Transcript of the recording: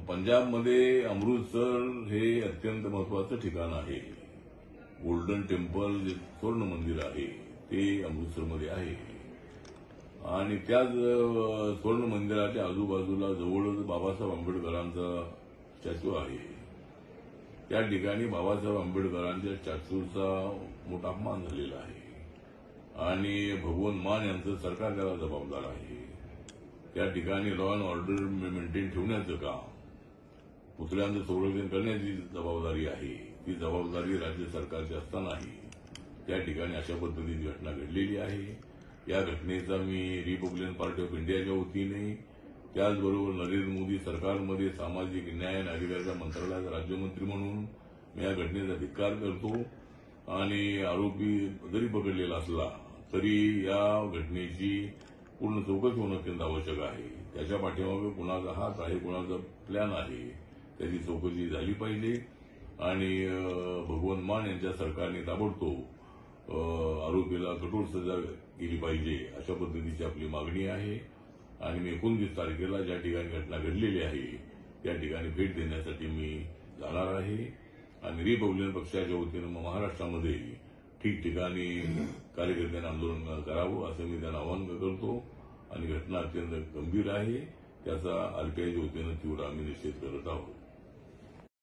पंजाबमध्ये अमृतसर हे अत्यंत महत्वाचं ठिकाण आहे. गोल्डन टेम्पल जे स्वर्ण मंदिर आहे ते अमृतसरमध्ये आहे आणि त्याच स्वर्ण मंदिराच्या आजूबाजूला जवळच बाबासाहेब आंबेडकरांचा स्टॅच्यू आहे. त्या ठिकाणी बाबासाहेब आंबेडकरांच्या स्टॅच्यूचा मोठा अपमान झालेला आहे आणि भगवंत मान यांचं सरकार त्याला जबाबदार आहे. त्या ठिकाणी लॉ अँड ऑर्डर मेंटेन ठेवण्याचं काम, पुतळ्यांचं संरक्षण करण्याची जबाबदारी आहे. ती जबाबदारी राज्य सरकारची असतानाही त्या ठिकाणी अशा पद्धतीची घटना घडलेली आहे. या घटनेचा मी रिपब्लिकन पार्टी ऑफ इंडियाच्या वतीने, त्याचबरोबर नरेंद्र मोदी सरकारमध्ये सामाजिक न्याय आणि अधिकाराच्या मंत्रालयाचा राज्यमंत्री म्हणून मी या घटनेचा धिक्कार करतो आणि आरोपी जरी पकडलेला असला तरी या घटनेची पूर्ण चौकशी होणं अत्यंत आवश्यक आहे. त्याच्या पाठीमागे कुणाचा हात आहे, कुणाचा प्लॅन आहे, त्याची चौकशी झाली पाहिजे आणि भगवंत मान यांच्या सरकारने ताबडतोब आरोपीला कठोर सजा केली पाहिजे अशा पद्धतीची आपली मागणी आहे. आणि मी 29 तारखेला ज्या ठिकाणी घटना घडलेली आहे त्या ठिकाणी भेट देण्यासाठी मी जाणार आहे आणि रिपब्लिकन पक्षाच्या वतीनं महाराष्ट्रामध्ये ठिकठिकाणी कार्यकर्त्यांनी आंदोलन करावं असं मी त्यांना आवाहन करतो. आणि घटना अत्यंत गंभीर आहे, त्याचा आरपीआयच्या वतीनं तीव्र आम्ही निषेध करत आहोत.